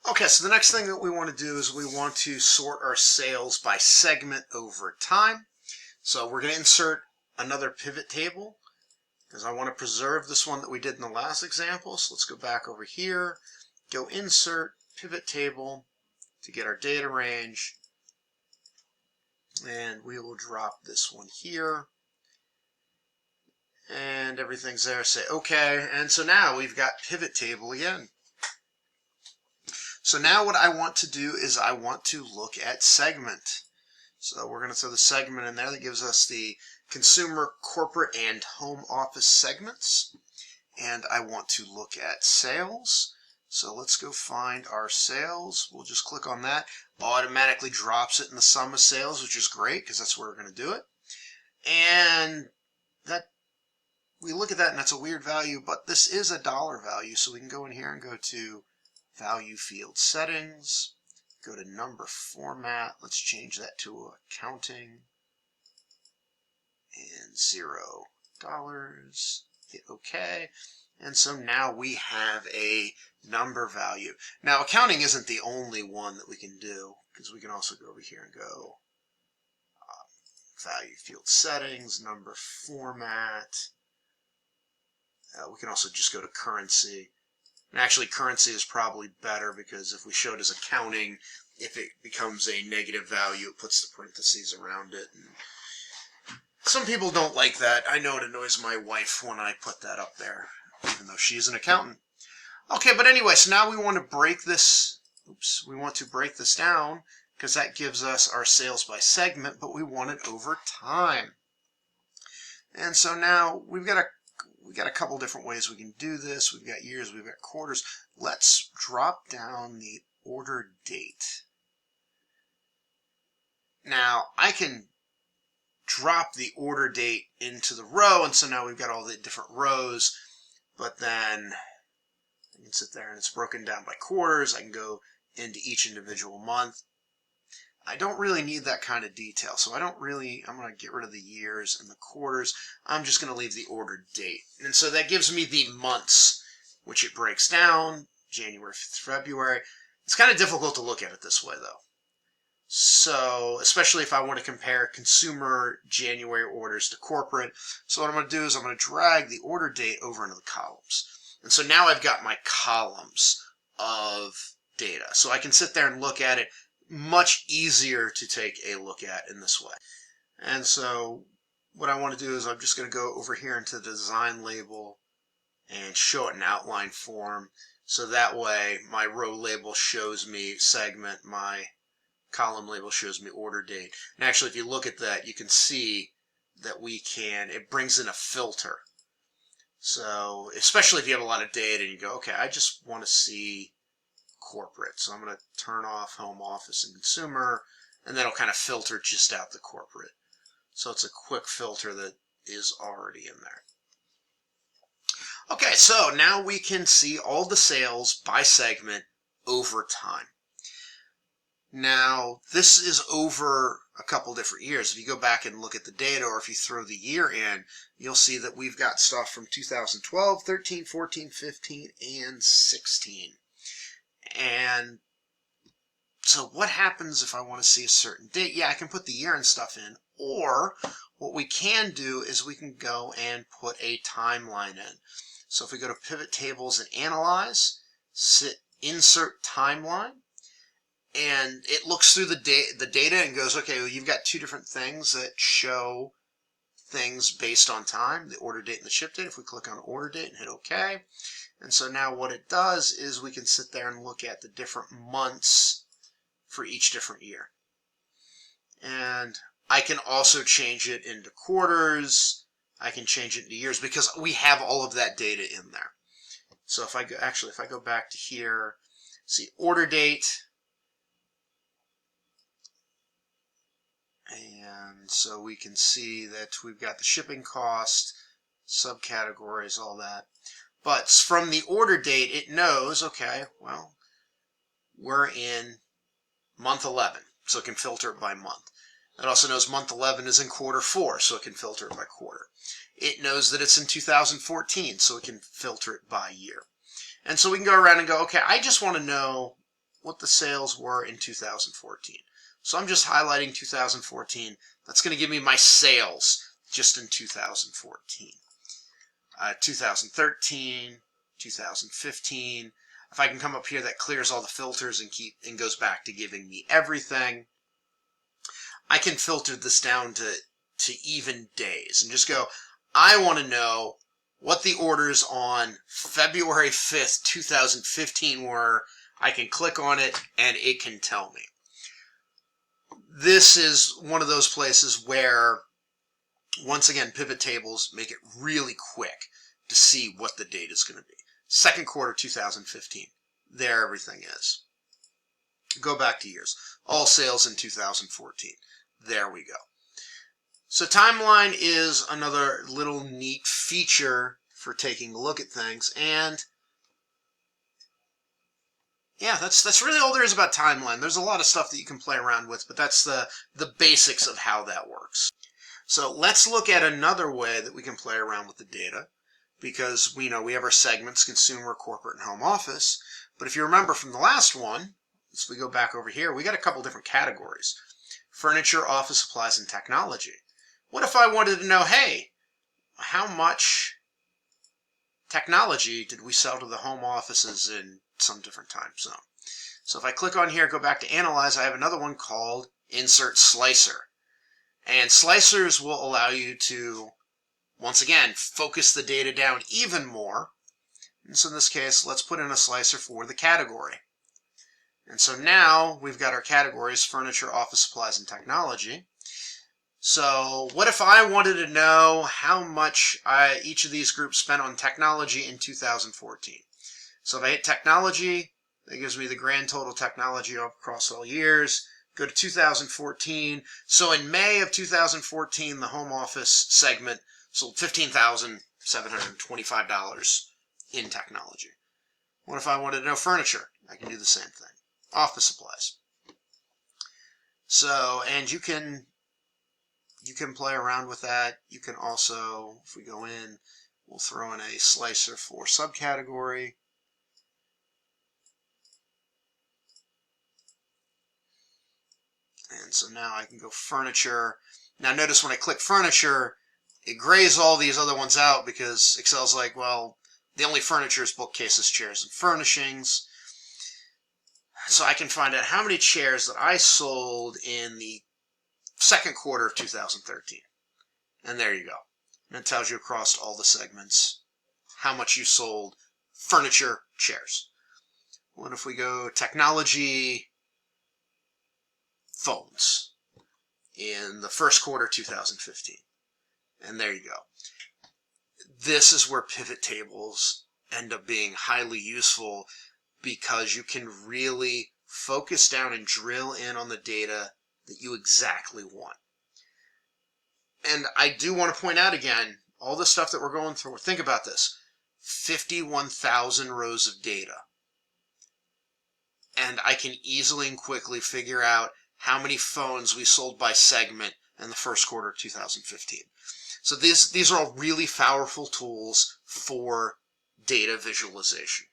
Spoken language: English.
Okay, so the next thing that we want to do is we want to sort our sales by segment over time. So we're going to insert another pivot table because I want to preserve this one that we did in the last example. So let's go back over here, go insert pivot table to get our data range, and we will drop this one here. And everything's there. Say OK, and so now we've got pivot table again. So now what I want to do is I want to look at segment. So we're going to throw the segment in there that gives us the consumer, corporate, and home office segments. And I want to look at sales. So let's go find our sales. We'll just click on that. Automatically drops it in the sum of sales, which is great because that's where we're going to do it. And that we look at that and that's a weird value, but this is a dollar value. So we can go in here and go to value field settings, go to number format, let's change that to accounting, and $0, hit OK, and so now we have a number value. Now accounting isn't the only one that we can do, because we can also go over here and go value field settings, number format, we can also just go to currency. And actually, currency is probably better because if we show it as accounting, if it becomes a negative value, it puts the parentheses around it. And some people don't like that. I know it annoys my wife when I put that up there, even though she's an accountant. Okay, but anyway, so now we want to break this. Oops, we want to break this down because that gives us our sales by segment, but we want it over time. And so now we've got a couple different ways we can do this. We've got years, we've got quarters. Let's drop down the order date. Now, I can drop the order date into the row, and so now we've got all the different rows, but then I can sit there and it's broken down by quarters. I can go into each individual month. I don't really need that kind of detail, so I'm going to get rid of the years and the quarters. I'm just going to leave the order date. And so that gives me the months, which it breaks down, January, February. It's kind of difficult to look at it this way, though. So, especially if I want to compare consumer January orders to corporate. So what I'm going to do is I'm going to drag the order date over into the columns. And so now I've got my columns of data. So I can sit there and look at it. Much easier to take a look at in this way. And so what I want to do is I'm just going to go over here into the design label and show it in outline form. So that way my row label shows me segment, my column label shows me order date. And actually if you look at that, you can see that it brings in a filter. So especially if you have a lot of data and you go, okay, I just want to see corporate. So I'm going to turn off home office and consumer, and that'll kind of filter just out the corporate. So it's a quick filter that is already in there. Okay, so now we can see all the sales by segment over time. Now, this is over a couple different years. If you go back and look at the data, or if you throw the year in, you'll see that we've got stuff from 2012, 13, 14, 15, and 16. And so what happens if I want to see a certain date? Yeah, I can put the year and stuff in. Or what we can do is we can go and put a timeline in. So if we go to Pivot Tables and Analyze, Insert Timeline, and it looks through the data and goes, okay, well, you've got two different things that show things based on time, the order date and the ship date. If we click on order date and hit OK, and so now what it does is we can sit there and look at the different months for each different year. And I can also change it into quarters. I can change it into years because we have all of that data in there. So if I go back to here, see order date. And so we can see that we've got the shipping cost, subcategories, all that. But from the order date, it knows, okay, well, we're in month 11, so it can filter it by month. It also knows month 11 is in quarter 4, so it can filter it by quarter. It knows that it's in 2014, so it can filter it by year. And so we can go around and go, okay, I just want to know what the sales were in 2014. So I'm just highlighting 2014. That's going to give me my sales just in 2014. 2013, 2015. If I can come up here, that clears all the filters and goes back to giving me everything. I can filter this down to even days and just go, I want to know what the orders on February 5th, 2015 were. I can click on it and it can tell me. This is one of those places where, once again, pivot tables make it really quick to see what the data is going to be. Second quarter 2015. There everything is. Go back to years. All sales in 2014. There we go. So timeline is another little neat feature for taking a look at things. And yeah, that's really all there is about timeline. There's a lot of stuff that you can play around with, but that's the basics of how that works. So let's look at another way that we can play around with the data, because we know we have our segments, consumer, corporate, and home office. But if you remember from the last one, as we go back over here, we got a couple different categories. Furniture, office supplies, and technology. What if I wanted to know, hey, how much technology did we sell to the home offices in some different time zone? So if I click on here, go back to Analyze, I have another one called Insert Slicer. And slicers will allow you to, once again, focus the data down even more. And so in this case, let's put in a slicer for the category. And so now we've got our categories, furniture, office supplies, and technology. So what if I wanted to know how much each of these groups spent on technology in 2014? So if I hit technology, that gives me the grand total technology across all years. Go to 2014. So in May of 2014, the home office segment sold $15,725 in technology. What if I wanted to know furniture? I can do the same thing. Office supplies. So, and you can play around with that. You can also, if we go in, we'll throw in a slicer for subcategory. And so now I can go furniture. Now notice when I click furniture, it grays all these other ones out because Excel's like, well, the only furniture is bookcases, chairs, and furnishings. So I can find out how many chairs that I sold in the second quarter of 2013. And there you go. And it tells you across all the segments how much you sold furniture, chairs. What if we go technology, phones in the first quarter 2015? And there you go. This is where pivot tables end up being highly useful because you can really focus down and drill in on the data that you exactly want. And I do want to point out again, all the stuff that we're going through, think about this, 51,000 rows of data. And I can easily and quickly figure out how many phones we sold by segment in the first quarter of 2015. So these are all really powerful tools for data visualization.